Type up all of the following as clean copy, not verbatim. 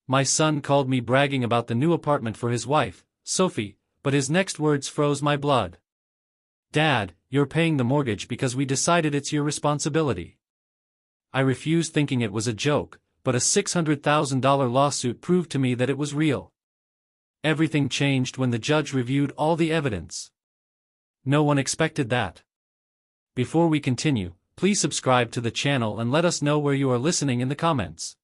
My son called me bragging about the new apartment for his wife, Sophie, but his next words froze my blood. Dad, you're paying the mortgage because we decided it's your responsibility. I refused, thinking it was a joke, but a $600,000 lawsuit proved to me that it was real. Everything changed when the judge reviewed all the evidence. No one expected that. Before we continue, please subscribe to the channel and let us know where you are listening in the comments.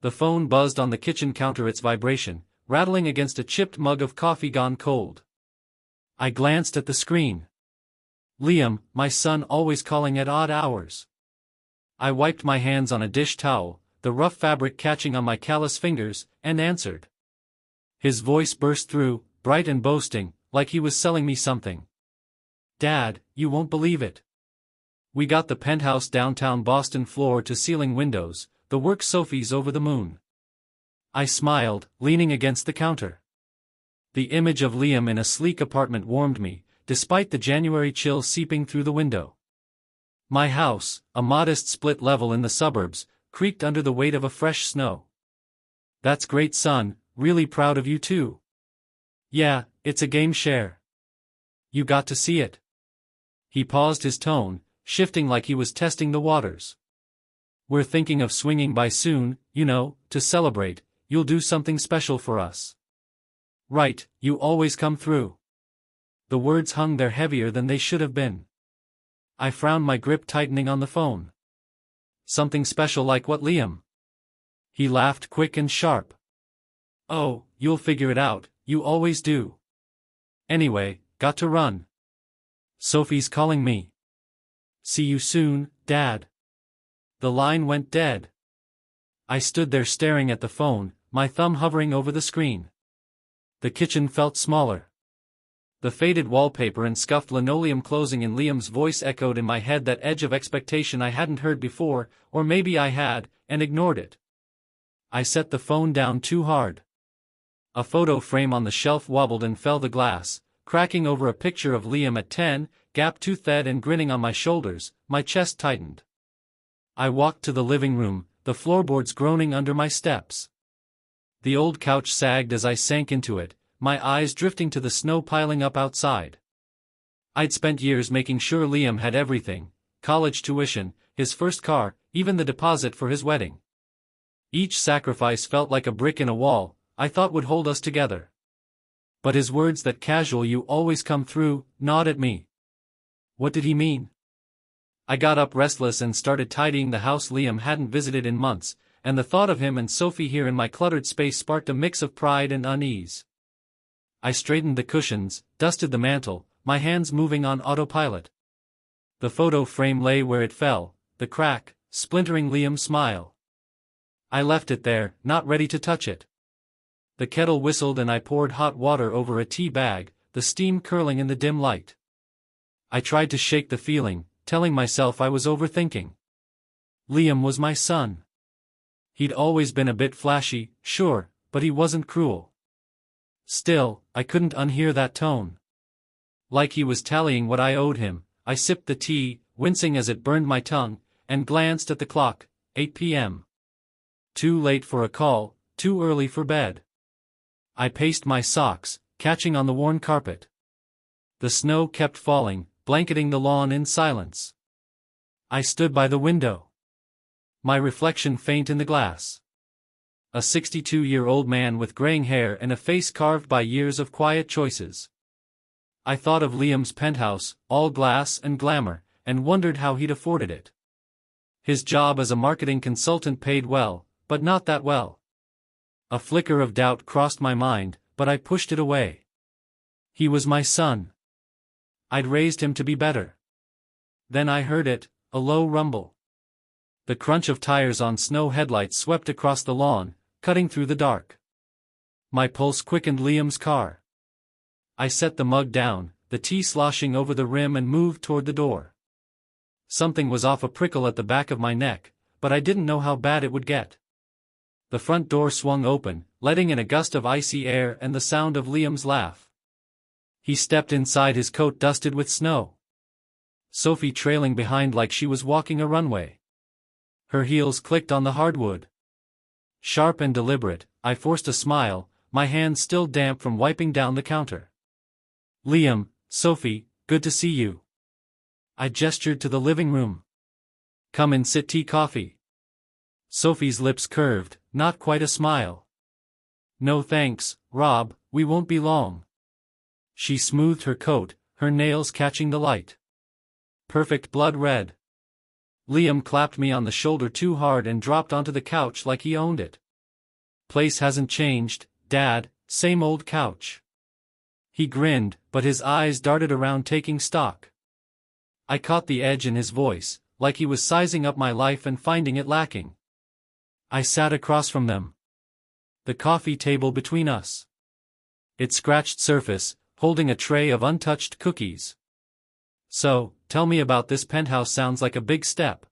The phone buzzed on the kitchen counter, its vibration rattling against a chipped mug of coffee gone cold. I glanced at the screen. Liam, my son, always calling at odd hours. I wiped my hands on a dish towel, the rough fabric catching on my callous fingers, and answered. His voice burst through, bright and boasting, like he was selling me something. Dad, you won't believe it. We got the penthouse downtown Boston, floor-to-ceiling windows, the work. Sophie's over the moon. I smiled, leaning against the counter. The image of Liam in a sleek apartment warmed me, despite the January chill seeping through the window. My house, a modest split level in the suburbs, creaked under the weight of a fresh snow. That's great, son, really proud of you too. Yeah, it's a game share. You got to see it. He paused, his tone shifting like he was testing the waters. We're thinking of swinging by soon, to celebrate. You'll do something special for us. Right, you always come through. The words hung there heavier than they should have been. I frowned, my grip tightening on the phone. Something special like what, Liam? He laughed, quick and sharp. Oh, you'll figure it out, you always do. Anyway, got to run. Sophie's calling me. See you soon, Dad. The line went dead. I stood there staring at the phone, my thumb hovering over the screen. The kitchen felt smaller. The faded wallpaper and scuffed linoleum closing in. Liam's voice echoed in my head, that edge of expectation I hadn't heard before, or maybe I had, and ignored it. I set the phone down too hard. A photo frame on the shelf wobbled and fell, the glass cracking over a picture of Liam at 10, gap-toothed and grinning on my shoulders. My chest tightened. I walked to the living room, the floorboards groaning under my steps. The old couch sagged as I sank into it, my eyes drifting to the snow piling up outside. I'd spent years making sure Liam had everything: college tuition, his first car, even the deposit for his wedding. Each sacrifice felt like a brick in a wall I thought would hold us together. But his words, that casual "you always come through," gnawed at me. What did he mean? I got up restless and started tidying the house. Liam hadn't visited in months, and the thought of him and Sophie here in my cluttered space sparked a mix of pride and unease. I straightened the cushions, dusted the mantel, my hands moving on autopilot. The photo frame lay where it fell, the crack splintering Liam's smile. I left it there, not ready to touch it. The kettle whistled and I poured hot water over a tea bag, the steam curling in the dim light. I tried to shake the feeling, telling myself I was overthinking. Liam was my son. He'd always been a bit flashy, sure, but he wasn't cruel. Still, I couldn't unhear that tone. Like he was tallying what I owed him. I sipped the tea, wincing as it burned my tongue, and glanced at the clock. 8 p.m. Too late for a call, too early for bed. I paced my socks, catching on the worn carpet. The snow kept falling, blanketing the lawn in silence. I stood by the window. My reflection faint in the glass. A 62-year-old man with graying hair and a face carved by years of quiet choices. I thought of Liam's penthouse, all glass and glamour, and wondered how he'd afforded it. His job as a marketing consultant paid well, but not that well. A flicker of doubt crossed my mind, but I pushed it away. He was my son. I'd raised him to be better. Then I heard it, a low rumble. The crunch of tires on snow headlights swept across the lawn, cutting through the dark. My pulse quickened. Liam's car. I set the mug down, the tea sloshing over the rim, and moved toward the door. Something was off, a prickle at the back of my neck, but I didn't know how bad it would get. The front door swung open, letting in a gust of icy air and the sound of Liam's laugh. He stepped inside, his coat dusted with snow. Sophie trailing behind like she was walking a runway. Her heels clicked on the hardwood. Sharp and deliberate, I forced a smile, my hands still damp from wiping down the counter. Liam, Sophie, good to see you. I gestured to the living room. Come and sit, tea, coffee. Sophie's lips curved, not quite a smile. No thanks, Rob, we won't be long. She smoothed her coat, her nails catching the light. Perfect blood red. Liam clapped me on the shoulder too hard and dropped onto the couch like he owned it. Place hasn't changed, Dad, same old couch. He grinned, but his eyes darted around taking stock. I caught the edge in his voice, like he was sizing up my life and finding it lacking. I sat across from them. The coffee table between us. Its scratched surface, holding a tray of untouched cookies. So, tell me about this penthouse, sounds like a big step.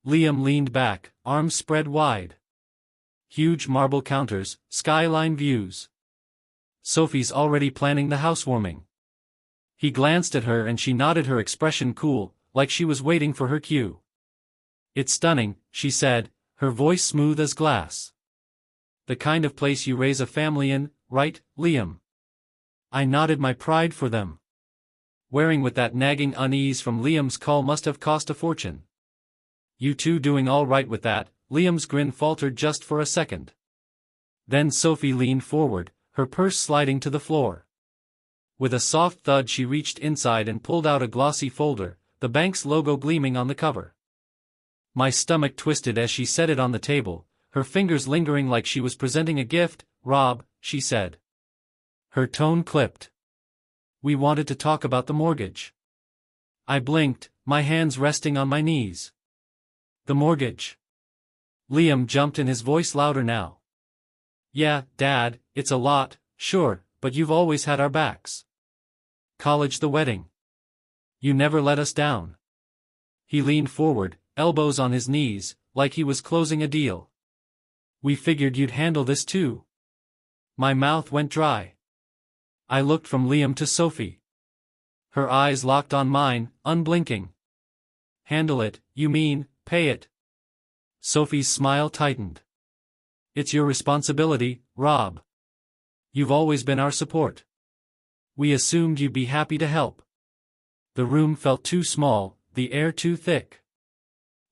Liam leaned back, arms spread wide. Huge marble counters, skyline views. Sophie's already planning the housewarming. He glanced at her and she nodded, her expression cool, like she was waiting for her cue. It's stunning, she said, her voice smooth as glass. The kind of place you raise a family in, right, Liam? I nodded, my pride for them. Wearing with that nagging unease from Liam's call must have cost a fortune. You two doing all right with that? Liam's grin faltered just for a second. Then Sophie leaned forward, her purse sliding to the floor. With a soft thud she reached inside and pulled out a glossy folder, the bank's logo gleaming on the cover. My stomach twisted as she set it on the table, her fingers lingering like she was presenting a gift. Rob, she said. Her tone clipped. We wanted to talk about the mortgage. I blinked, my hands resting on my knees. The mortgage. Liam jumped in, his voice louder now. Yeah, Dad, it's a lot, sure, but you've always had our backs. College, the wedding. You never let us down. He leaned forward, elbows on his knees, like he was closing a deal. We figured you'd handle this too. My mouth went dry. I looked from Liam to Sophie. Her eyes locked on mine, unblinking. Handle it, you mean, pay it? Sophie's smile tightened. It's your responsibility, Rob. You've always been our support. We assumed you'd be happy to help. The room felt too small, the air too thick.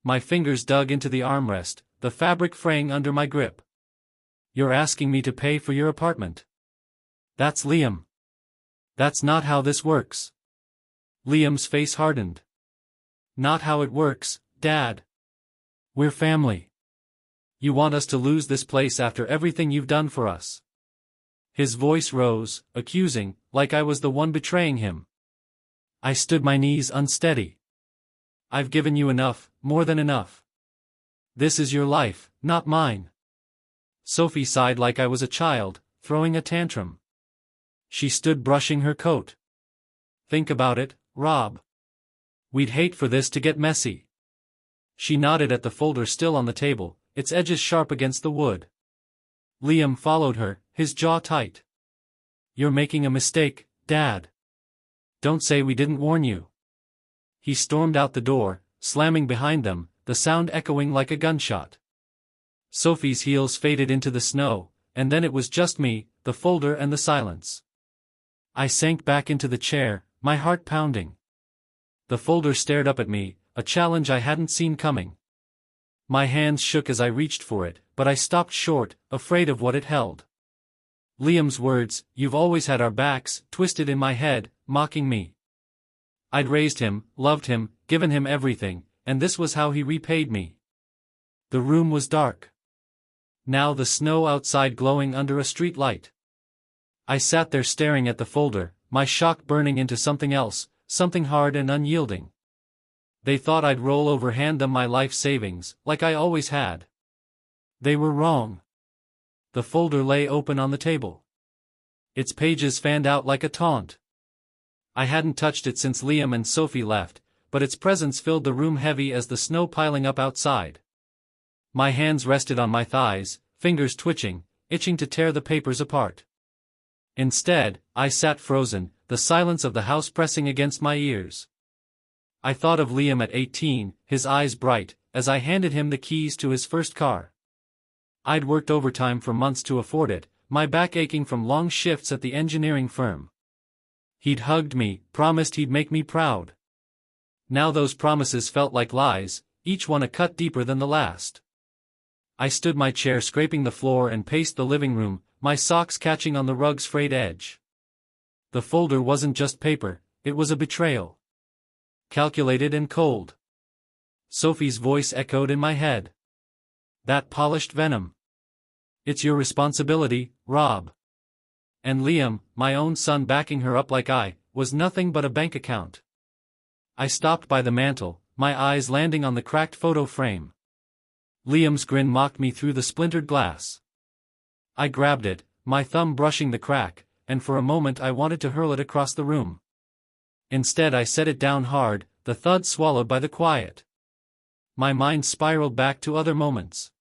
My fingers dug into the armrest, the fabric fraying under my grip. You're asking me to pay for your apartment? That's Liam. That's not how this works. Liam's face hardened. Not how it works, Dad. We're family. You want us to lose this place after everything you've done for us? His voice rose, accusing, like I was the one betraying him. I stood, my knees unsteady. I've given you enough, more than enough. This is your life, not mine. Sophie sighed like I was a child, throwing a tantrum. She stood brushing her coat. Think about it, Rob. We'd hate for this to get messy. She nodded at the folder still on the table, its edges sharp against the wood. Liam followed her, his jaw tight. You're making a mistake, Dad. Don't say we didn't warn you. He stormed out the door, slamming behind them, the sound echoing like a gunshot. Sophie's heels faded into the snow, and then it was just me, the folder and the silence. I sank back into the chair, my heart pounding. The folder stared up at me, a challenge I hadn't seen coming. My hands shook as I reached for it, but I stopped short, afraid of what it held. Liam's words, "You've always had our backs," twisted in my head, mocking me. I'd raised him, loved him, given him everything, and this was how he repaid me. The room was dark. Now the snow outside glowing under a street light. I sat there staring at the folder, my shock burning into something else, something hard and unyielding. They thought I'd roll over, hand them my life savings, like I always had. They were wrong. The folder lay open on the table. Its pages fanned out like a taunt. I hadn't touched it since Liam and Sophie left, but its presence filled the room heavy as the snow piling up outside. My hands rested on my thighs, fingers twitching, itching to tear the papers apart. Instead, I sat frozen, the silence of the house pressing against my ears. I thought of Liam at 18, his eyes bright, as I handed him the keys to his first car. I'd worked overtime for months to afford it, my back aching from long shifts at the engineering firm. He'd hugged me, promised he'd make me proud. Now those promises felt like lies, each one a cut deeper than the last. I stood my chair scraping the floor and paced the living room, my socks catching on the rug's frayed edge. The folder wasn't just paper, it was a betrayal. Calculated and cold. Sophie's voice echoed in my head. That polished venom. It's your responsibility, Rob. And Liam, my own son backing her up like I was nothing but a bank account. I stopped by the mantel, my eyes landing on the cracked photo frame. Liam's grin mocked me through the splintered glass. I grabbed it, my thumb brushing the crack, and for a moment I wanted to hurl it across the room. Instead I set it down hard, the thud swallowed by the quiet. My mind spiraled back to other moments.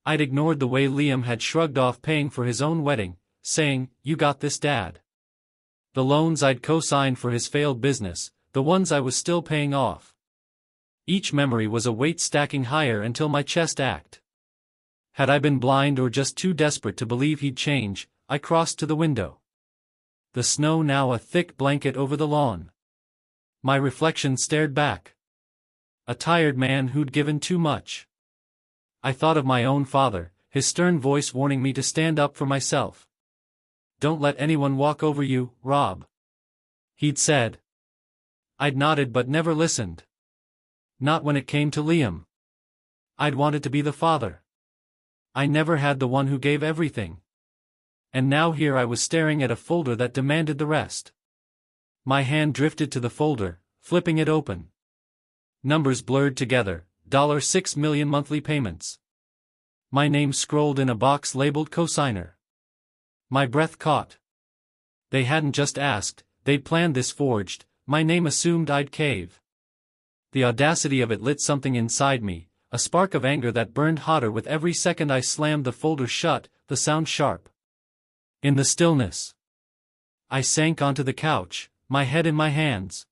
I'd ignored the way Liam had shrugged off paying for his own wedding, saying, "You got this, Dad." The loans I'd co-signed for his failed business, the ones I was still paying off. Each memory was a weight stacking higher until my chest ached. Had I been blind or just too desperate to believe he'd change, I crossed to the window. The snow now a thick blanket over the lawn. My reflection stared back. A tired man who'd given too much. I thought of my own father, his stern voice warning me to stand up for myself. "Don't let anyone walk over you, Rob," he'd said. I'd nodded but never listened. Not when it came to Liam. I'd wanted to be the father. I never had the one who gave everything. And now here I was staring at a folder that demanded the rest. My hand drifted to the folder, flipping it open. Numbers blurred together, $6 million monthly payments. My name scrolled in a box labeled cosigner. My breath caught. They hadn't just asked, they'd planned this forged, my name assumed I'd cave. The audacity of it lit something inside me, a spark of anger that burned hotter with every second I slammed the folder shut, the sound sharp. In the stillness, I sank onto the couch, my head in my hands.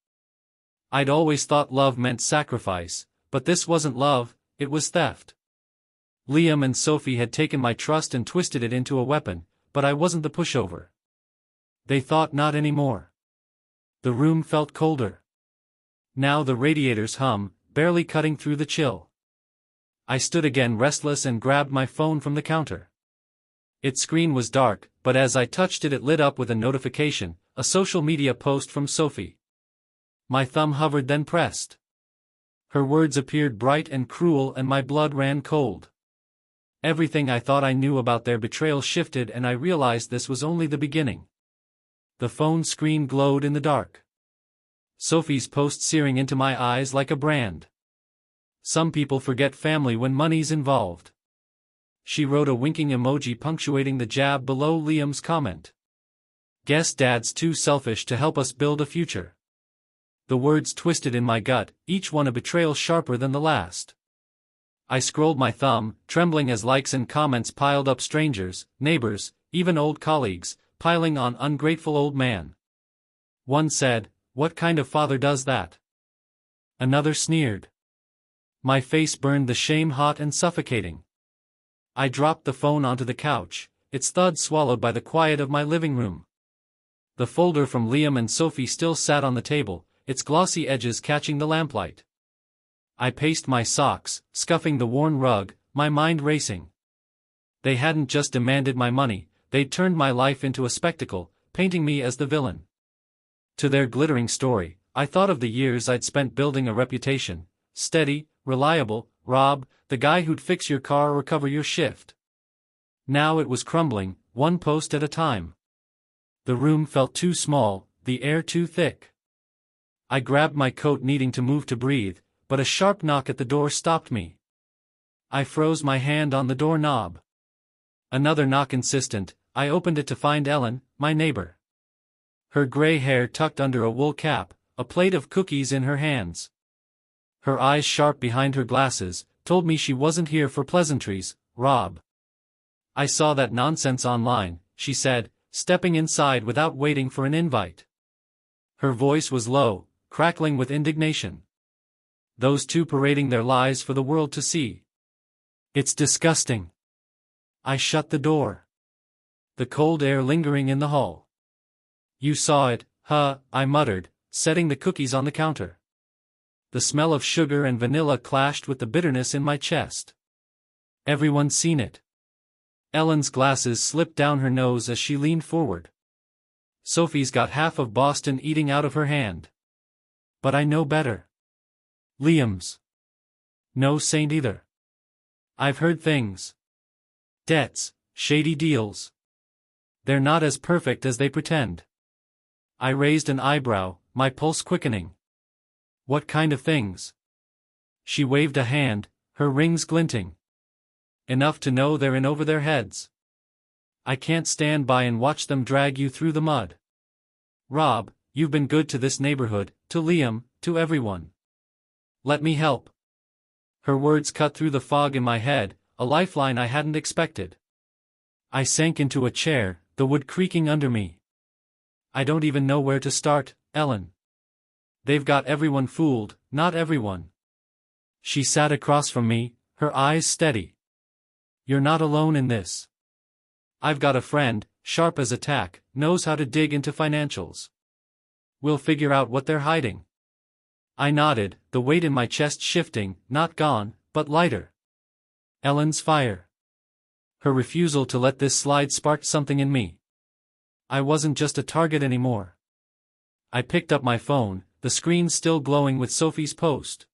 I'd always thought love meant sacrifice, but this wasn't love, it was theft. Liam and Sophie had taken my trust and twisted it into a weapon, but I wasn't the pushover. They thought not anymore. The room felt colder. Now the radiators hum, barely cutting through the chill. I stood again restless and grabbed my phone from the counter. Its screen was dark, but as I touched it, it lit up with a notification, a social media post from Sophie. My thumb hovered then pressed. Her words appeared bright and cruel and my blood ran cold. Everything I thought I knew about their betrayal shifted and I realized this was only the beginning. The phone screen glowed in the dark. Sophie's post searing into my eyes like a brand. "Some people forget family when money's involved." She wrote a winking emoji punctuating the jab below Liam's comment. "Guess Dad's too selfish to help us build a future." The words twisted in my gut, each one a betrayal sharper than the last. I scrolled my thumb, trembling as likes and comments piled up, strangers, neighbors, even old colleagues, piling on ungrateful old man. One said, "What kind of father does that?" Another sneered. My face burned, the shame hot and suffocating. I dropped the phone onto the couch, its thud swallowed by the quiet of my living room. The folder from Liam and Sophie still sat on the table, its glossy edges catching the lamplight. I paced my socks, scuffing the worn rug, my mind racing. They hadn't just demanded my money, they'd turned my life into a spectacle, painting me as the villain. To their glittering story, I thought of the years I'd spent building a reputation, steady, reliable, Rob, the guy who'd fix your car or cover your shift. Now it was crumbling, one post at a time. The room felt too small, the air too thick. I grabbed my coat, needing to move to breathe, but a sharp knock at the door stopped me. I froze, my hand on the doorknob. Another knock insistent, I opened it to find Ellen, my neighbor. Her gray hair tucked under a wool cap, a plate of cookies in her hands. Her eyes sharp behind her glasses, told me she wasn't here for pleasantries, Rob. "I saw that nonsense online," she said, stepping inside without waiting for an invite. Her voice was low, crackling with indignation. "Those two parading their lies for the world to see. It's disgusting." I shut the door. The cold air lingering in the hall. You saw it, huh? I muttered, setting the cookies on the counter. The smell of sugar and vanilla clashed with the bitterness in my chest. Everyone's seen it. Ellen's glasses slipped down her nose as she leaned forward. Sophie's got half of Boston eating out of her hand. But I know better. Liam's no saint either. I've heard things. Debts, shady deals. They're not as perfect as they pretend. I raised an eyebrow, my pulse quickening. What kind of things? She waved a hand, her rings glinting. Enough to know they're in over their heads. I can't stand by and watch them drag you through the mud. Rob, you've been good to this neighborhood, to Liam, to everyone. Let me help. Her words cut through the fog in my head, a lifeline I hadn't expected. I sank into a chair, the wood creaking under me. I don't even know where to start, Ellen. They've got everyone fooled, not everyone. She sat across from me, her eyes steady. You're not alone in this. I've got a friend, sharp as a tack, knows how to dig into financials. We'll figure out what they're hiding. I nodded, the weight in my chest shifting, not gone, but lighter. Ellen's fire. Her refusal to let this slide sparked something in me. I wasn't just a target anymore. I picked up my phone, the screen still glowing with Sophie's post.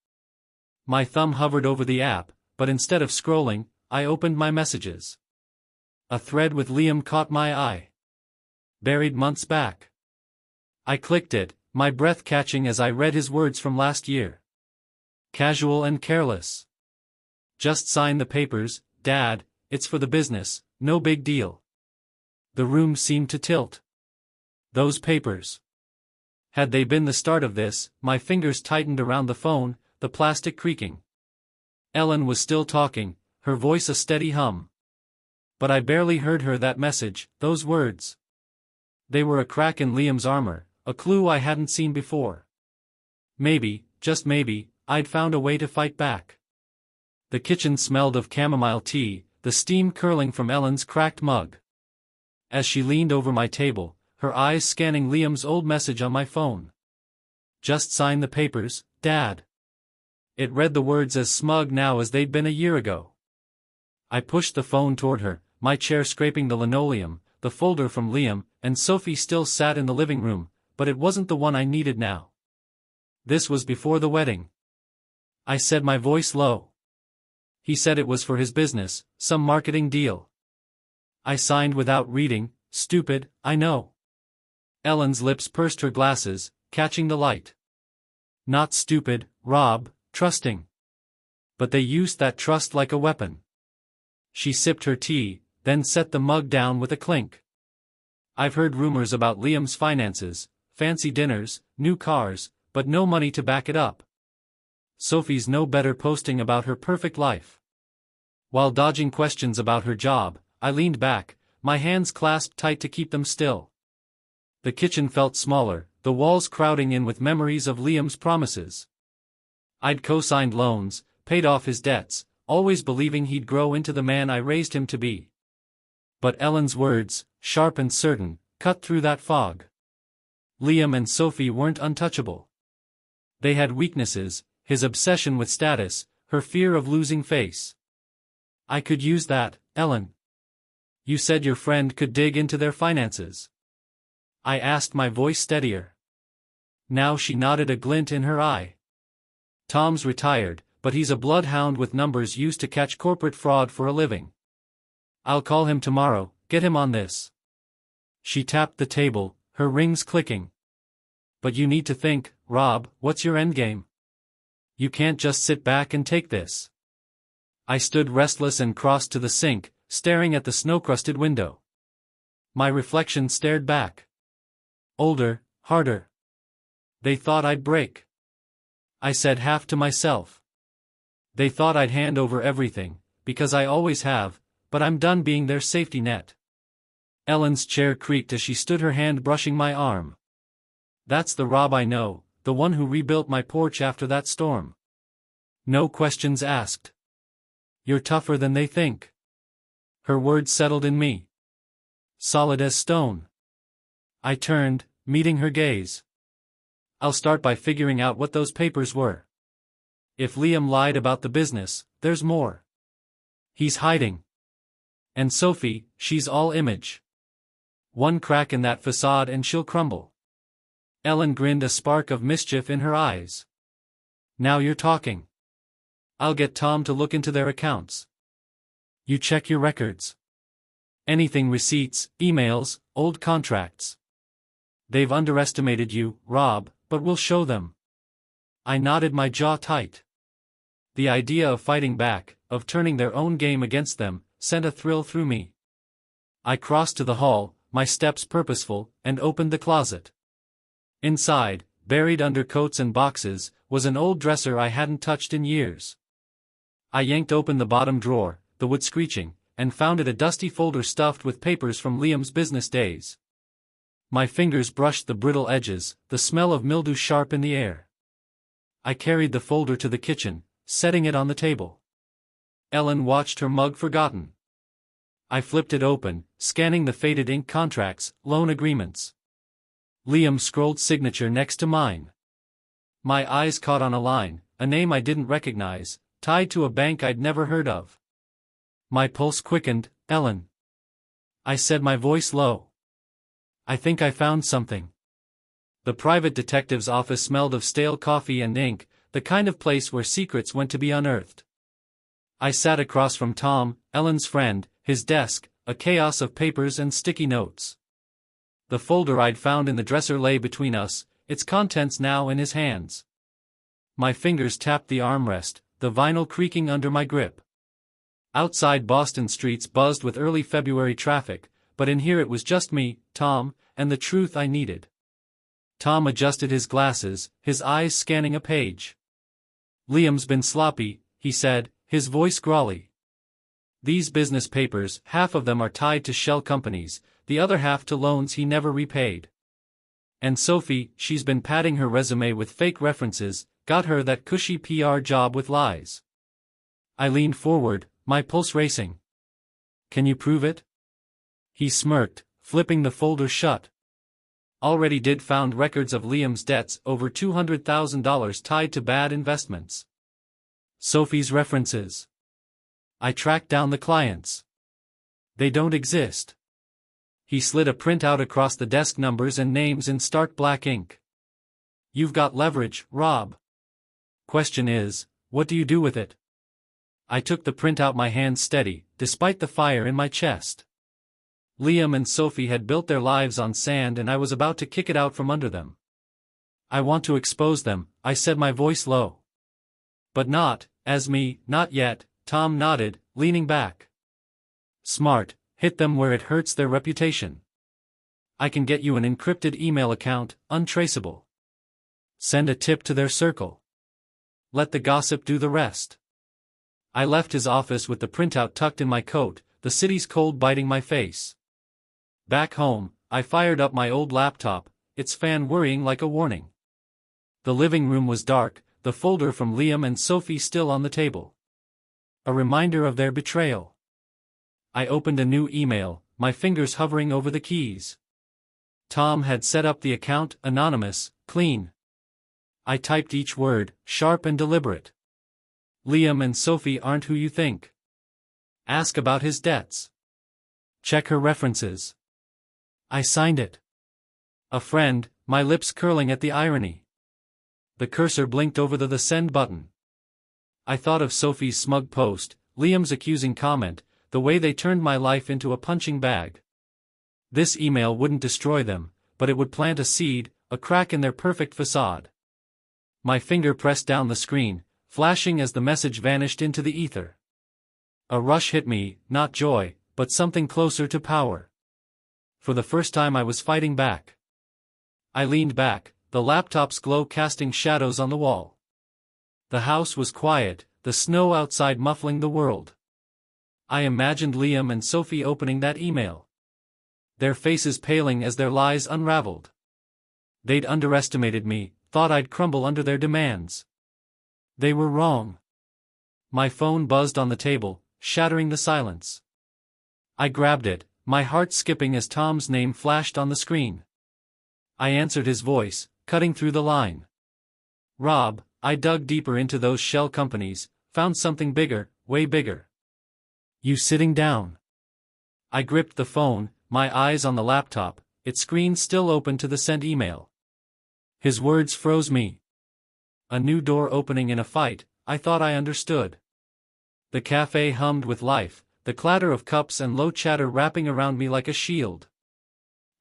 My thumb hovered over the app, but instead of scrolling, I opened my messages. A thread with Liam caught my eye. Buried months back. I clicked it, my breath catching as I read his words from last year. Casual and careless. Just sign the papers, Dad, it's for the business, no big deal. The room seemed to tilt. Those papers. Had they been the start of this, my fingers tightened around the phone, the plastic creaking. Ellen was still talking, her voice a steady hum. But I barely heard her that message, those words. They were a crack in Liam's armor, a clue I hadn't seen before. Maybe, just maybe, I'd found a way to fight back. The kitchen smelled of chamomile tea, the steam curling from Ellen's cracked mug. As she leaned over my table, her eyes scanning Liam's old message on my phone. Just sign the papers, Dad. It read the words as smug now as they'd been a year ago. I pushed the phone toward her, my chair scraping the linoleum, the folder from Liam, and Sophie still sat in the living room, but it wasn't the one I needed now. This was before the wedding. I said, my voice low. He said it was for his business, some marketing deal. I signed without reading, stupid, I know. Ellen's lips pursed her glasses, catching the light. Not stupid, Rob, trusting. But they used that trust like a weapon. She sipped her tea, then set the mug down with a clink. I've heard rumors about Liam's finances, fancy dinners, new cars, but no money to back it up. Sophie's no better posting about her perfect life. While dodging questions about her job, I leaned back, my hands clasped tight to keep them still. The kitchen felt smaller, the walls crowding in with memories of Liam's promises. I'd co-signed loans, paid off his debts, always believing he'd grow into the man I raised him to be. But Ellen's words, sharp and certain, cut through that fog. Liam and Sophie weren't untouchable. They had weaknesses, his obsession with status, her fear of losing face. I could use that, Ellen. You said your friend could dig into their finances. I asked, my voice steadier. Now she nodded, a glint in her eye. Tom's retired, but he's a bloodhound with numbers used to catch corporate fraud for a living. I'll call him tomorrow, get him on this. She tapped the table, her rings clicking. But you need to think, Rob, what's your endgame? You can't just sit back and take this. I stood restless and crossed to the sink, staring at the snow-crusted window. My reflection stared back. Older, harder. They thought I'd break. I said half to myself. They thought I'd hand over everything, because I always have, but I'm done being their safety net. Ellen's chair creaked as she stood, her hand brushing my arm. That's the Rob I know, the one who rebuilt my porch after that storm. No questions asked. You're tougher than they think. Her words settled in me. Solid as stone. I turned, meeting her gaze. I'll start by figuring out what those papers were. If Liam lied about the business, there's more. He's hiding. And Sophie, she's all image. One crack in that facade and she'll crumble. Ellen grinned, a spark of mischief in her eyes. Now you're talking. I'll get Tom to look into their accounts. You check your records. Anything, receipts, emails, old contracts. They've underestimated you, Rob, but we'll show them. I nodded, my jaw tight. The idea of fighting back, of turning their own game against them, sent a thrill through me. I crossed to the hall, my steps purposeful, and opened the closet. Inside, buried under coats and boxes, was an old dresser I hadn't touched in years. I yanked open the bottom drawer, the wood screeching, and found it a dusty folder stuffed with papers from Liam's business days. My fingers brushed the brittle edges, the smell of mildew sharp in the air. I carried the folder to the kitchen, setting it on the table. Ellen watched, her mug forgotten. I flipped it open, scanning the faded ink contracts, loan agreements. Liam's scrolled signature next to mine. My eyes caught on a line, a name I didn't recognize, tied to a bank I'd never heard of. My pulse quickened. Ellen. I said, my voice low. I think I found something. The private detective's office smelled of stale coffee and ink, the kind of place where secrets went to be unearthed. I sat across from Tom, Ellen's friend, his desk, a chaos of papers and sticky notes. The folder I'd found in the dresser lay between us, its contents now in his hands. My fingers tapped the armrest, the vinyl creaking under my grip. Outside, Boston streets buzzed with early February traffic, but in here it was just me, Tom, and the truth I needed. Tom adjusted his glasses, his eyes scanning a page. Liam's been sloppy, he said, his voice growly. These business papers, half of them are tied to shell companies, the other half to loans he never repaid. And Sophie, she's been padding her resume with fake references, got her that cushy PR job with lies. I leaned forward, my pulse racing. Can you prove it? He smirked, flipping the folder shut. Already did found records of Liam's debts, over $200,000 tied to bad investments. Sophie's references. I tracked down the clients. They don't exist. He slid a printout across the desk, numbers and names in stark black ink. You've got leverage, Rob. Question is, what do you do with it? I took the printout, my hands steady, despite the fire in my chest. Liam and Sophie had built their lives on sand, and I was about to kick it out from under them. I want to expose them, I said, my voice low. But not, as me, not yet, Tom nodded, leaning back. Smart, hit them where it hurts their reputation. I can get you an encrypted email account, untraceable. Send a tip to their circle. Let the gossip do the rest. I left his office with the printout tucked in my coat, the city's cold biting my face. Back home, I fired up my old laptop, its fan whirring like a warning. The living room was dark, the folder from Liam and Sophie still on the table. A reminder of their betrayal. I opened a new email, my fingers hovering over the keys. Tom had set up the account, anonymous, clean. I typed each word, sharp and deliberate. Liam and Sophie aren't who you think. Ask about his debts. Check her references. I signed it. A friend, my lips curling at the irony. The cursor blinked over the send button. I thought of Sophie's smug post, Liam's accusing comment, the way they turned my life into a punching bag. This email wouldn't destroy them, but it would plant a seed, a crack in their perfect facade. My finger pressed down the screen, flashing as the message vanished into the ether. A rush hit me, not joy, but something closer to power. For the first time I was fighting back. I leaned back, the laptop's glow casting shadows on the wall. The house was quiet, the snow outside muffling the world. I imagined Liam and Sophie opening that email. Their faces paling as their lies unraveled. They'd underestimated me, thought I'd crumble under their demands. They were wrong. My phone buzzed on the table, shattering the silence. I grabbed it, my heart skipping as Tom's name flashed on the screen. I answered his voice, cutting through the line. Rob, I dug deeper into those shell companies, found something bigger, way bigger. You sitting down? I gripped the phone, my eyes on the laptop, its screen still open to the sent email. His words froze me. A new door opening in a fight, I thought I understood. The cafe hummed with life, the clatter of cups and low chatter wrapping around me like a shield.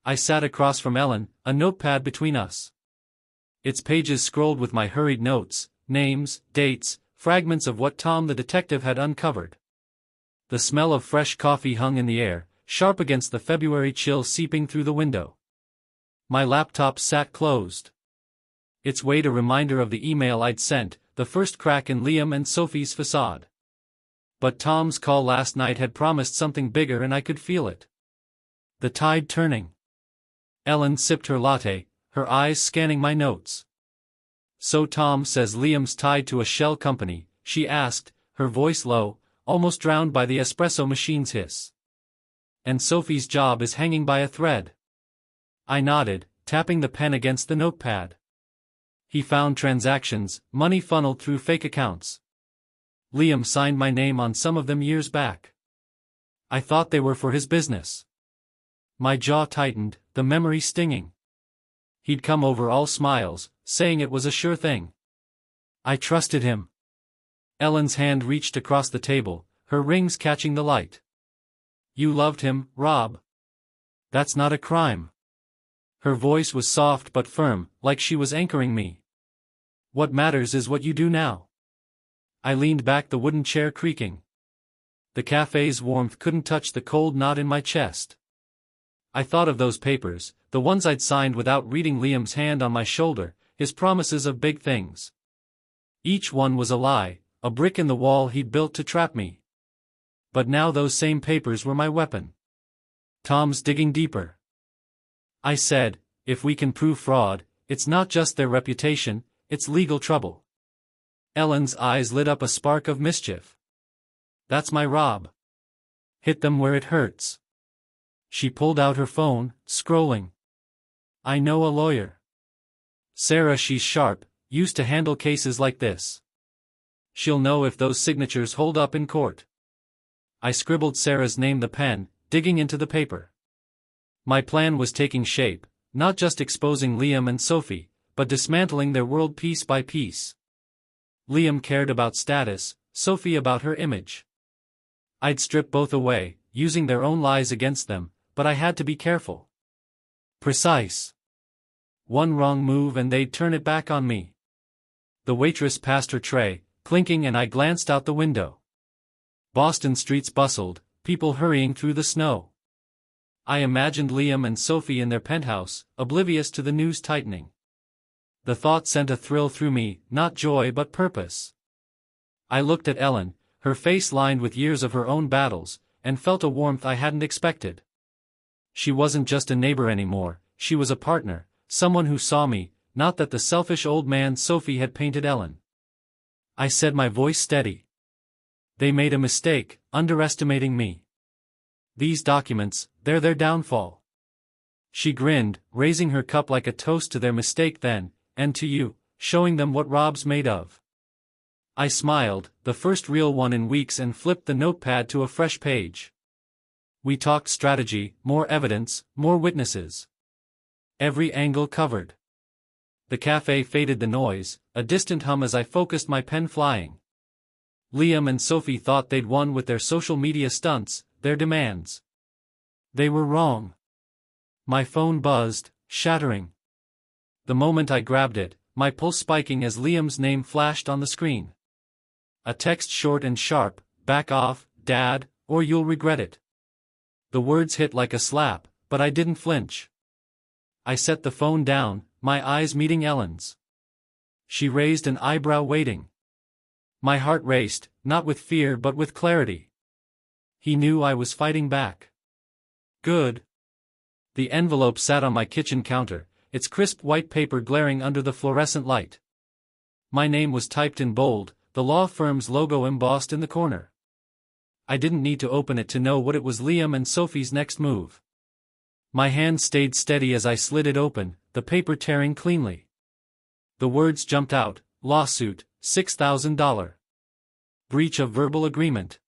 I sat across from Ellen, a notepad between us. Its pages scrolled with my hurried notes, names, dates, fragments of what Tom the detective had uncovered. The smell of fresh coffee hung in the air, sharp against the February chill seeping through the window. My laptop sat closed. Its weight a reminder of the email I'd sent, the first crack in Liam and Sophie's facade. But Tom's call last night had promised something bigger and I could feel it. The tide turning. Ellen sipped her latte, her eyes scanning my notes. So Tom says Liam's tied to a shell company, she asked, her voice low, almost drowned by the espresso machine's hiss. And Sophie's job is hanging by a thread. I nodded, tapping the pen against the notepad. He found transactions, money funneled through fake accounts. Liam signed my name on some of them years back. I thought they were for his business. My jaw tightened, the memory stinging. He'd come over all smiles, saying it was a sure thing. I trusted him. Ellen's hand reached across the table, her rings catching the light. You loved him, Rob. That's not a crime. Her voice was soft but firm, like she was anchoring me. What matters is what you do now. I leaned back, the wooden chair creaking. The cafe's warmth couldn't touch the cold knot in my chest. I thought of those papers, the ones I'd signed without reading, Liam's hand on my shoulder, his promises of big things. Each one was a lie, a brick in the wall he'd built to trap me. But now those same papers were my weapon. Tom's digging deeper. I said, if we can prove fraud, it's not just their reputation, it's legal trouble. Ellen's eyes lit up a spark of mischief. That's my Rob. Hit them where it hurts. She pulled out her phone, scrolling. I know a lawyer. Sarah, she's sharp, used to handle cases like this. She'll know if those signatures hold up in court. I scribbled Sarah's name, the pen, digging into the paper. My plan was taking shape, not just exposing Liam and Sophie, but dismantling their world piece by piece. Liam cared about status, Sophie about her image. I'd strip both away, using their own lies against them, but I had to be careful. Precise. One wrong move and they'd turn it back on me. The waitress passed her tray, clinking, and I glanced out the window. Boston streets bustled, people hurrying through the snow. I imagined Liam and Sophie in their penthouse, oblivious to the news tightening. The thought sent a thrill through me, not joy but purpose. I looked at Ellen, her face lined with years of her own battles, and felt a warmth I hadn't expected. She wasn't just a neighbor anymore, she was a partner, someone who saw me, not that the selfish old man Sophie had painted Ellen. I said, my voice steady. They made a mistake, underestimating me. These documents, they're their downfall. She grinned, raising her cup like a toast to their mistake then, and to you, showing them what Rob's made of. I smiled, the first real one in weeks, and flipped the notepad to a fresh page. We talked strategy, more evidence, more witnesses. Every angle covered. The cafe faded, the noise, a distant hum as I focused, my pen flying. Liam and Sophie thought they'd won with their social media stunts, their demands. They were wrong. My phone buzzed, shattering. The moment I grabbed it, my pulse spiking as Liam's name flashed on the screen. A text short and sharp, back off, Dad, or you'll regret it. The words hit like a slap, but I didn't flinch. I set the phone down, my eyes meeting Ellen's. She raised an eyebrow, waiting. My heart raced, not with fear but with clarity. He knew I was fighting back. Good. The envelope sat on my kitchen counter, its crisp white paper glaring under the fluorescent light. My name was typed in bold, the law firm's logo embossed in the corner. I didn't need to open it to know what it was. Liam and Sophie's next move. My hand stayed steady as I slid it open, the paper tearing cleanly. The words jumped out: lawsuit, $6,000. Breach of verbal agreement.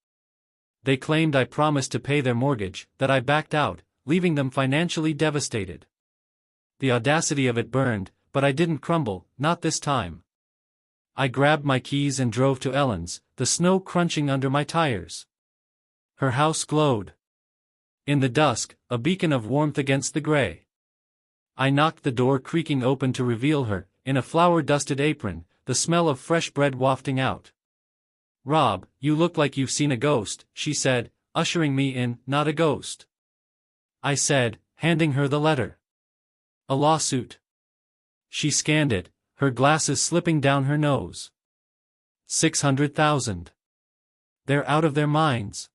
They claimed I promised to pay their mortgage, that I backed out, leaving them financially devastated. The audacity of it burned, but I didn't crumble, not this time. I grabbed my keys and drove to Ellen's, the snow crunching under my tires. Her house glowed. In the dusk, a beacon of warmth against the gray. I knocked, the door creaking open to reveal her, in a flour-dusted apron, the smell of fresh bread wafting out. "Rob, you look like you've seen a ghost," she said, ushering me in. "Not a ghost," I said, handing her the letter. "A lawsuit." She scanned it, her glasses slipping down her nose. 600,000. They're out of their minds.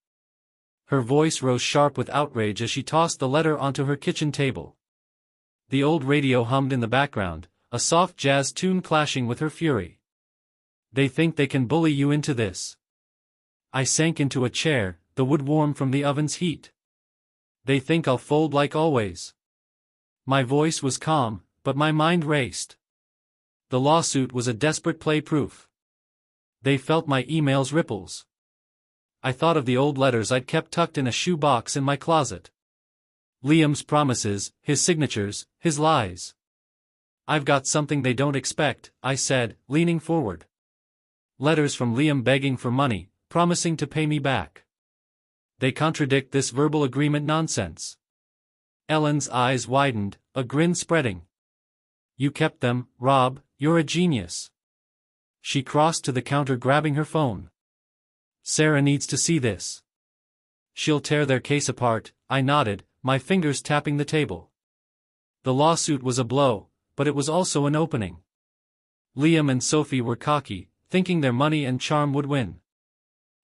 Her voice rose sharp with outrage as she tossed the letter onto her kitchen table. The old radio hummed in the background, a soft jazz tune clashing with her fury. "They think they can bully you into this." I sank into a chair, the wood warm from the oven's heat. "They think I'll fold like always." My voice was calm, but my mind raced. The lawsuit was a desperate play proof. They felt my email's ripples. I thought of the old letters I'd kept tucked in a shoe box in my closet. Liam's promises, his signatures, his lies. "I've got something they don't expect," I said, leaning forward. "Letters from Liam begging for money, promising to pay me back. They contradict this verbal agreement nonsense." Ellen's eyes widened, a grin spreading. "You kept them, Rob, you're a genius." She crossed to the counter, grabbing her phone. "Sarah needs to see this. She'll tear their case apart," I nodded, my fingers tapping the table. The lawsuit was a blow, but it was also an opening. Liam and Sophie were cocky, thinking their money and charm would win.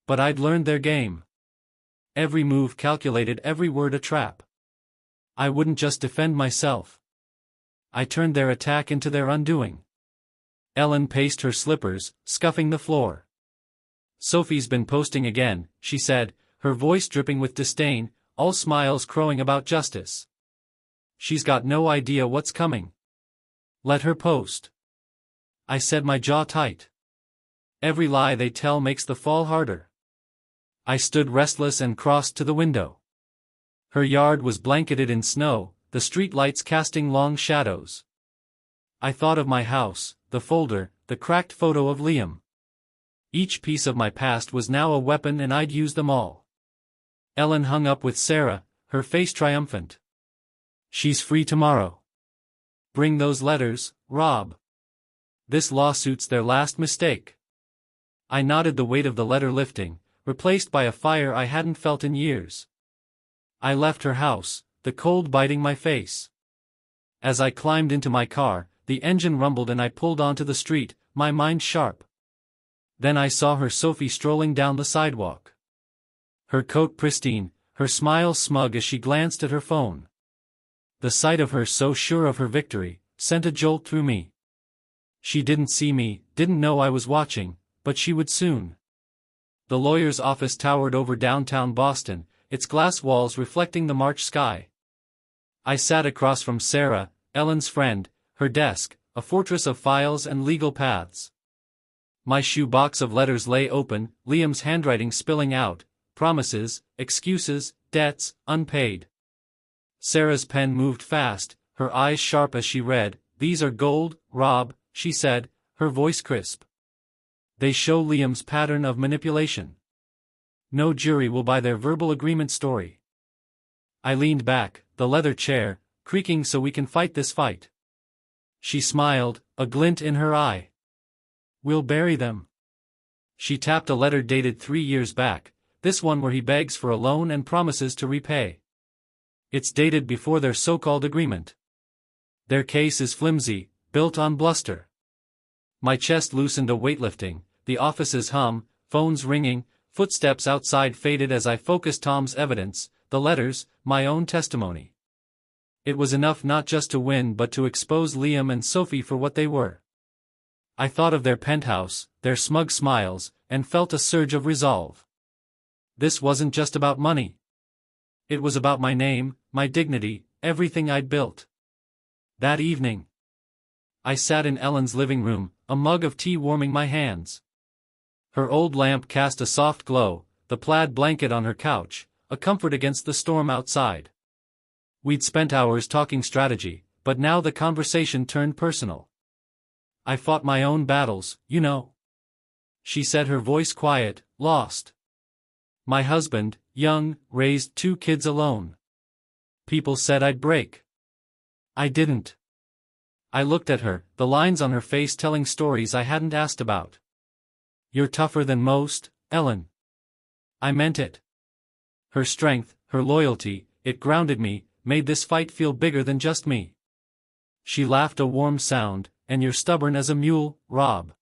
But I'd learned their game. Every move calculated, every word a trap. I wouldn't just defend myself. I turned their attack into their undoing. Ellen paced her slippers, scuffing the floor. "Sophie's been posting again," she said, her voice dripping with disdain, all smiles crowing about justice. "She's got no idea what's coming. Let her post." I said, my jaw tight. Every lie they tell makes the fall harder. I stood restless and crossed to the window. Her yard was blanketed in snow, the street lights casting long shadows. I thought of my house, the folder, the cracked photo of Liam. Each piece of my past was now a weapon, and I'd use them all. Ellen hung up with Sarah, her face triumphant. "She's free tomorrow. Bring those letters, Rob. This lawsuit's their last mistake." I nodded, the weight of the letter lifting, replaced by a fire I hadn't felt in years. I left her house, the cold biting my face. As I climbed into my car, the engine rumbled and I pulled onto the street, my mind sharp. Then I saw her, Sophie, strolling down the sidewalk. Her coat pristine, her smile smug as she glanced at her phone. The sight of her, so sure of her victory, sent a jolt through me. She didn't see me, didn't know I was watching, but she would soon. The lawyer's office towered over downtown Boston, its glass walls reflecting the March sky. I sat across from Sarah, Ellen's friend, her desk, a fortress of files and legal paths. My shoe box of letters lay open, Liam's handwriting spilling out, promises, excuses, debts, unpaid. Sarah's pen moved fast, her eyes sharp as she read. "These are gold, Rob," she said, her voice crisp. "They show Liam's pattern of manipulation. No jury will buy their verbal agreement story." I leaned back, the leather chair, creaking, "So we can fight this fight." She smiled, a glint in her eye. "We'll bury them." She tapped a letter dated 3 years back, this one where he begs for a loan and promises to repay. It's dated before their so-called agreement. Their case is flimsy, built on bluster. My chest loosened, a weightlifting, the office's hum, phones ringing, footsteps outside faded as I focused. Tom's evidence, the letters, my own testimony. It was enough not just to win but to expose Liam and Sophie for what they were. I thought of their penthouse, their smug smiles, and felt a surge of resolve. This wasn't just about money. It was about my name, my dignity, everything I'd built. That evening, I sat in Ellen's living room, a mug of tea warming my hands. Her old lamp cast a soft glow, the plaid blanket on her couch, a comfort against the storm outside. We'd spent hours talking strategy, but now the conversation turned personal. I fought my own battles, you know. She said, her voice quiet, lost. My husband, young, raised 2 kids alone. People said I'd break. I didn't. I looked at her, the lines on her face telling stories I hadn't asked about. You're tougher than most, Ellen. I meant it. Her strength, her loyalty, it grounded me, made this fight feel bigger than just me. She laughed a warm sound, and you're stubborn as a mule, Rob.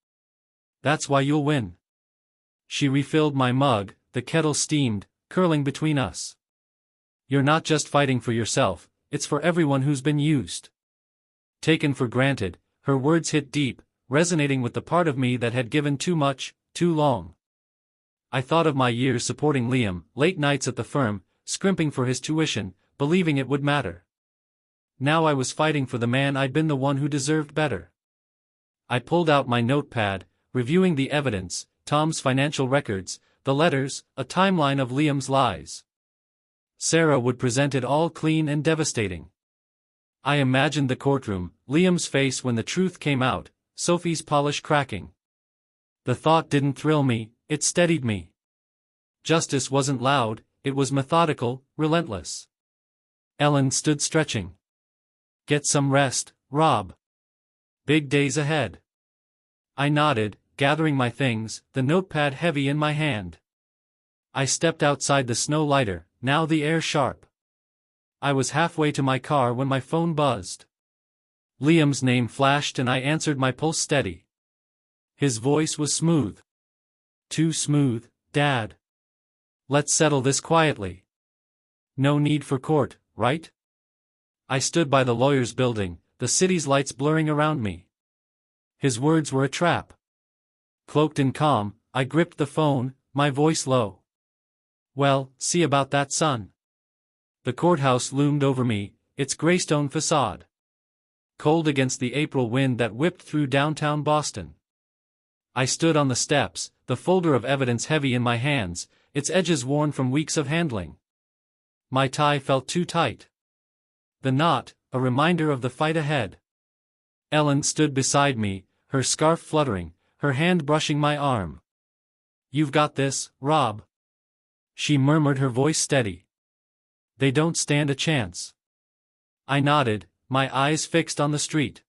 That's why you'll win. She refilled my mug, the kettle steamed, curling between us. You're not just fighting for yourself, it's for everyone who's been used. Taken for granted, her words hit deep, resonating with the part of me that had given too much, too long. I thought of my years supporting Liam, late nights at the firm, scrimping for his tuition, believing it would matter. Now I was fighting for the man I'd been the one who deserved better. I pulled out my notepad, reviewing the evidence, Tom's financial records, the letters, a timeline of Liam's lies. Sarah would present it all clean and devastating. I imagined the courtroom, Liam's face when the truth came out, Sophie's polish cracking. The thought didn't thrill me, it steadied me. Justice wasn't loud, it was methodical, relentless. Ellen stood stretching. Get some rest, Rob. Big days ahead. I nodded, gathering my things, the notepad heavy in my hand. I stepped outside, the snow lighter, now the air sharp. I was halfway to my car when my phone buzzed. Liam's name flashed and I answered, my pulse steady. His voice was smooth. Too smooth, Dad. Let's settle this quietly. No need for court, right? I stood by the lawyer's building, the city's lights blurring around me. His words were a trap. Cloaked in calm, I gripped the phone, my voice low. Well, see about that, son. The courthouse loomed over me, its graystone facade cold against the April wind that whipped through downtown Boston. I stood on the steps, the folder of evidence heavy in my hands, its edges worn from weeks of handling. My tie felt too tight. The knot, a reminder of the fight ahead. Ellen stood beside me, her scarf fluttering, her hand brushing my arm. You've got this, Rob. She murmured, her voice steady. They don't stand a chance. I nodded, my eyes fixed on the street.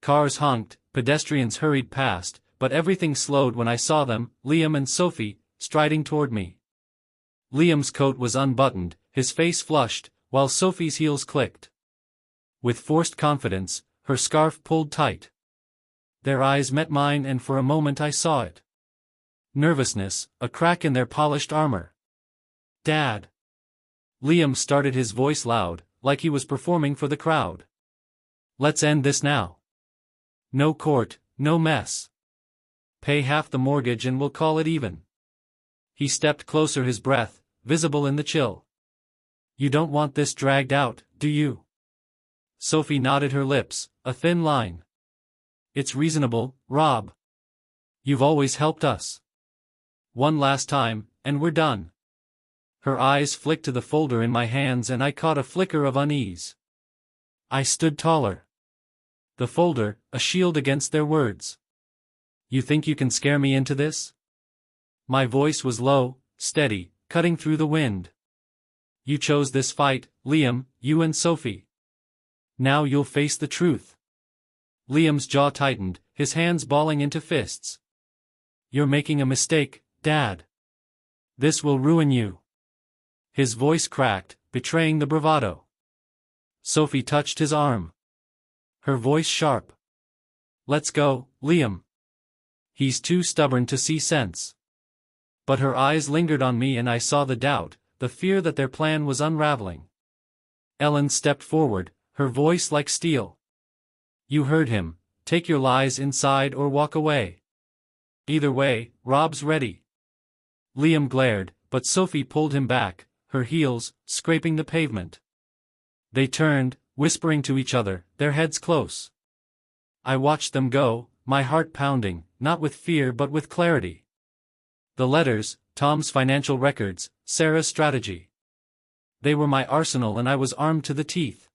Cars honked, pedestrians hurried past, but everything slowed when I saw them, Liam and Sophie, striding toward me. Liam's coat was unbuttoned, his face flushed, while Sophie's heels clicked. With forced confidence, her scarf pulled tight. Their eyes met mine and for a moment I saw it. Nervousness, a crack in their polished armor. Dad. Liam started, his voice loud, like he was performing for the crowd. Let's end this now. No court, no mess. Pay half the mortgage and we'll call it even. He stepped closer, his breath, visible in the chill. You don't want this dragged out, do you? Sophie nodded, her lips, a thin line. It's reasonable, Rob. You've always helped us. One last time, and we're done. Her eyes flicked to the folder in my hands and I caught a flicker of unease. I stood taller. The folder, a shield against their words. You think you can scare me into this? My voice was low, steady, cutting through the wind. You chose this fight, Liam, you and Sophie. Now you'll face the truth. Liam's jaw tightened, his hands balling into fists. You're making a mistake, Dad. This will ruin you. His voice cracked, betraying the bravado. Sophie touched his arm. Her voice sharp. Let's go, Liam. He's too stubborn to see sense. But her eyes lingered on me and I saw the doubt, the fear that their plan was unraveling. Ellen stepped forward, her voice like steel. You heard him, take your lies inside or walk away. Either way, Rob's ready. Liam glared, but Sophie pulled him back, her heels scraping the pavement. They turned, whispering to each other, their heads close. I watched them go, my heart pounding, not with fear but with clarity. The letters, Tom's financial records, Sarah's strategy. They were my arsenal and I was armed to the teeth.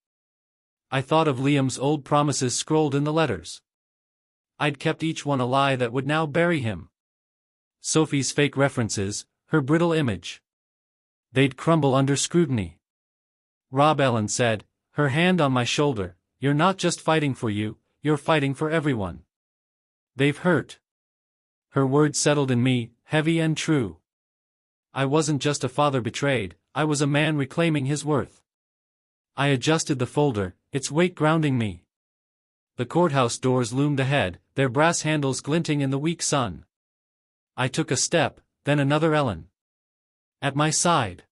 I thought of Liam's old promises scrolled in the letters. I'd kept each one a lie that would now bury him. Sophie's fake references, her brittle image. They'd crumble under scrutiny. Rob, Ellen said, her hand on my shoulder, you're not just fighting for you, you're fighting for everyone. They've hurt. Her words settled in me, heavy and true. I wasn't just a father betrayed, I was a man reclaiming his worth. I adjusted the folder, its weight grounding me. The courthouse doors loomed ahead, their brass handles glinting in the weak sun. I took a step, then another, Ellen at my side.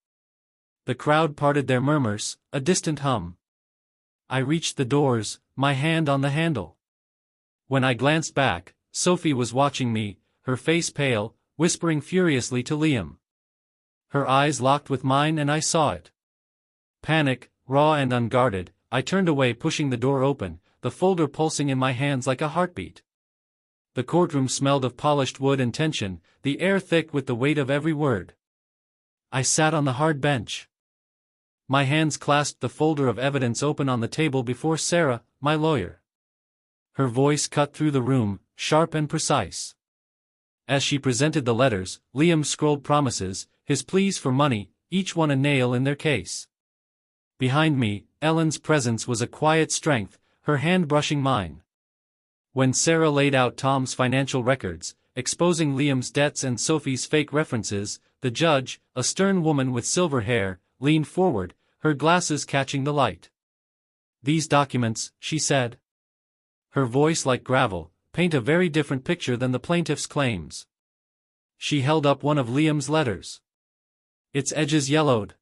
The crowd parted their murmurs, a distant hum. I reached the doors, my hand on the handle. When I glanced back, Sophie was watching me, her face pale, whispering furiously to Liam. Her eyes locked with mine and I saw it. Panic, raw and unguarded, I turned away, pushing the door open, the folder pulsing in my hands like a heartbeat. The courtroom smelled of polished wood and tension, the air thick with the weight of every word. I sat on the hard bench. My hands clasped the folder of evidence open on the table before Sarah, my lawyer. Her voice cut through the room, sharp and precise. As she presented the letters, Liam scrolled promises, his pleas for money, each one a nail in their case. Behind me, Ellen's presence was a quiet strength, her hand brushing mine. When Sarah laid out Tom's financial records, exposing Liam's debts and Sophie's fake references, the judge, a stern woman with silver hair, leaned forward, her glasses catching the light. These documents, she said, her voice like gravel, paint a very different picture than the plaintiff's claims. She held up one of Liam's letters. Its edges yellowed.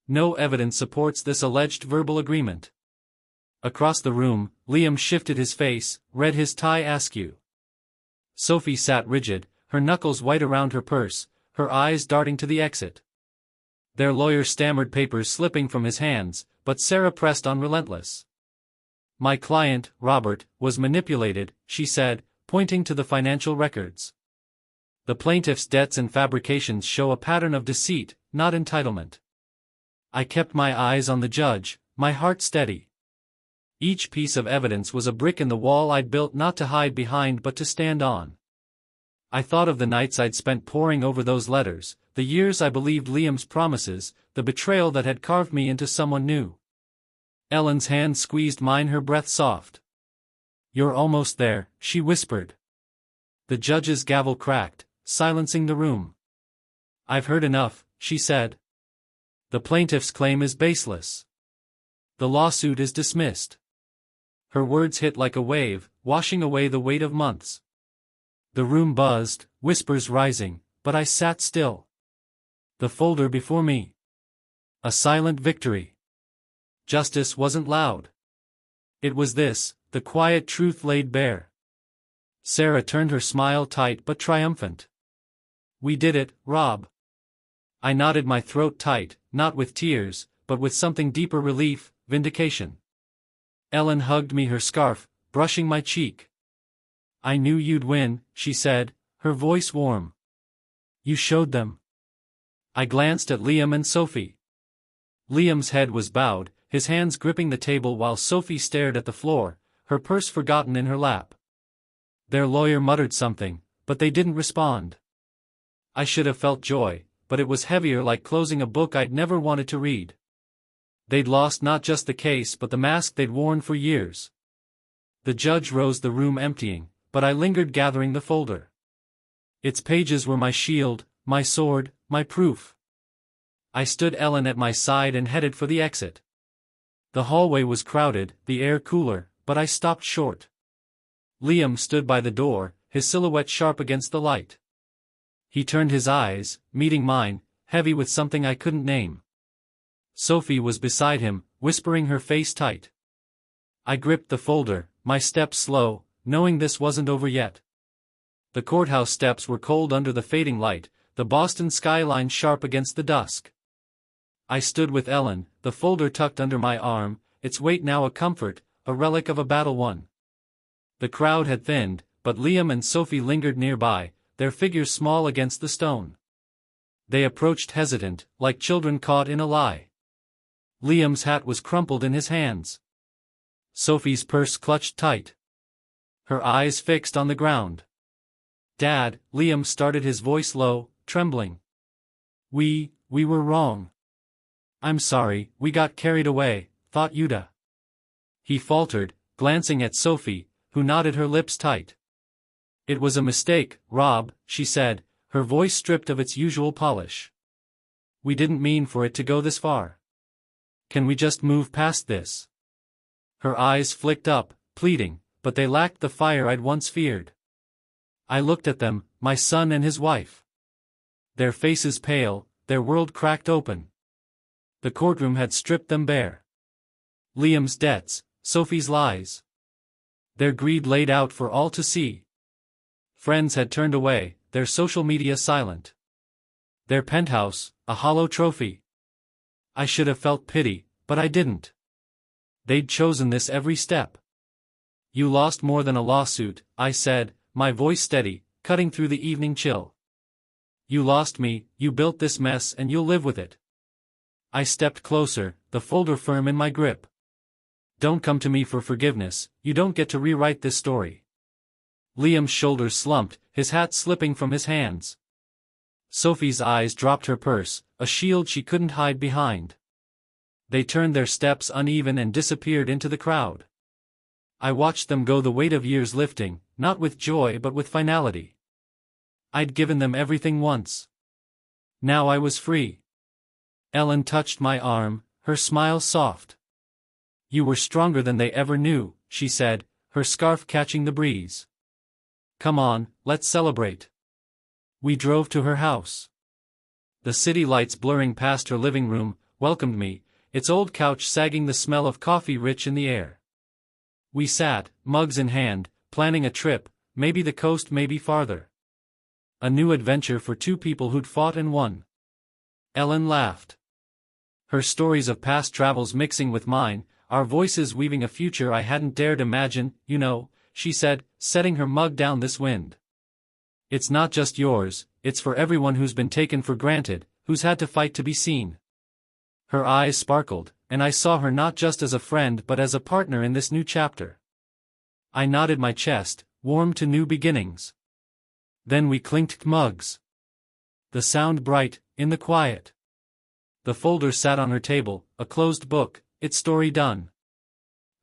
No evidence supports this alleged verbal agreement. Across the room, Liam shifted his face, read his tie askew. Sophie sat rigid, her knuckles white around her purse, her eyes darting to the exit. Their lawyer stammered, papers slipping from his hands, but Sarah pressed on, relentless. My client, Robert, was manipulated, she said, pointing to the financial records. The plaintiff's debts and fabrications show a pattern of deceit, not entitlement. I kept my eyes on the judge, my heart steady. Each piece of evidence was a brick in the wall I'd built not to hide behind but to stand on. I thought of the nights I'd spent poring over those letters, the years I believed Liam's promises, the betrayal that had carved me into someone new. Ellen's hand squeezed mine, her breath soft. You're almost there, she whispered. The judge's gavel cracked, silencing the room. I've heard enough, she said. The plaintiff's claim is baseless. The lawsuit is dismissed. Her words hit like a wave, washing away the weight of months. The room buzzed, whispers rising, but I sat still. The folder before me. A silent victory. Justice wasn't loud. It was this, the quiet truth laid bare. Sarah turned, her smile tight but triumphant. We did it, Rob. I nodded, my throat tight, not with tears, but with something deeper, relief, vindication. Ellen hugged me, her scarf brushing my cheek. I knew you'd win, she said, her voice warm. You showed them. I glanced at Liam and Sophie. Liam's head was bowed, his hands gripping the table, while Sophie stared at the floor, her purse forgotten in her lap. Their lawyer muttered something, but they didn't respond. I should have felt joy, but it was heavier, like closing a book I'd never wanted to read. They'd lost not just the case but the mask they'd worn for years. The judge rose, the room emptying, but I lingered, gathering the folder. Its pages were my shield, my sword, my proof. I stood Ellen at my side and headed for the exit. The hallway was crowded, the air cooler, but I stopped short. Liam stood by the door, his silhouette sharp against the light. He turned, his eyes, meeting mine, heavy with something I couldn't name. Sophie was beside him, whispering, her face tight. I gripped the folder, my steps slow, knowing this wasn't over yet. The courthouse steps were cold under the fading light, the Boston skyline sharp against the dusk. I stood with Ellen, the folder tucked under my arm, its weight now a comfort, a relic of a battle won. The crowd had thinned, but Liam and Sophie lingered nearby, their figures small against the stone. They approached hesitant, like children caught in a lie. Liam's hat was crumpled in his hands. Sophie's purse clutched tight. Her eyes fixed on the ground. "Dad," Liam started, his voice low, trembling. We were wrong. I'm sorry, we got carried away, thought you'da." He faltered, glancing at Sophie, who nodded, her lips tight. "It was a mistake, Rob," she said, her voice stripped of its usual polish. "We didn't mean for it to go this far. Can we just move past this?" Her eyes flicked up, pleading, but they lacked the fire I'd once feared. I looked at them, my son and his wife. Their faces pale, their world cracked open. The courtroom had stripped them bare. Liam's debts, Sophie's lies. Their greed laid out for all to see. Friends had turned away, their social media silent. Their penthouse, a hollow trophy. I should have felt pity, but I didn't. They'd chosen this every step. "You lost more than a lawsuit," I said, my voice steady, cutting through the evening chill. "You lost me, you built this mess, and you'll live with it." I stepped closer, the folder firm in my grip. "Don't come to me for forgiveness, you don't get to rewrite this story." Liam's shoulders slumped, his hat slipping from his hands. Sophie's eyes dropped, her purse, a shield she couldn't hide behind. They turned their steps uneven and disappeared into the crowd. I watched them go, the weight of years lifting, not with joy but with finality. I'd given them everything once. Now I was free. Ellen touched my arm, her smile soft. "You were stronger than they ever knew," she said, her scarf catching the breeze. "Come on, let's celebrate." We drove to her house. The city lights blurring past her living room welcomed me, its old couch sagging, the smell of coffee rich in the air. We sat, mugs in hand, planning a trip, maybe the coast, maybe farther. A new adventure for two people who'd fought and won. Ellen laughed. Her stories of past travels mixing with mine, our voices weaving a future I hadn't dared imagine. "You know," she said, setting her mug down, "this wind. It's not just yours, it's for everyone who's been taken for granted, who's had to fight to be seen." Her eyes sparkled, and I saw her not just as a friend but as a partner in this new chapter. I nodded, my chest, warm to new beginnings. Then we clinked mugs. The sound bright, in the quiet. The folder sat on her table, a closed book, its story done.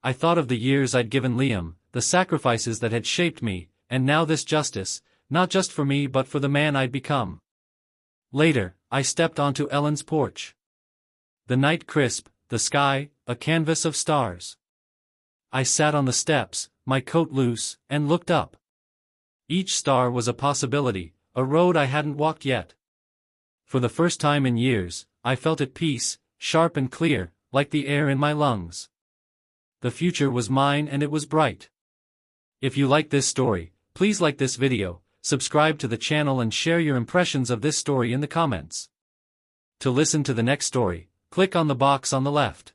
I thought of the years I'd given Liam, the sacrifices that had shaped me, and now this justice, not just for me but for the man I'd become. Later, I stepped onto Ellen's porch. The night crisp, the sky, a canvas of stars. I sat on the steps, my coat loose, and looked up. Each star was a possibility, a road I hadn't walked yet. For the first time in years, I felt at peace, sharp and clear, like the air in my lungs. The future was mine and it was bright. If you like this story, please like this video, subscribe to the channel and share your impressions of this story in the comments. To listen to the next story, click on the box on the left.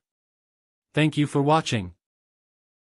Thank you for watching.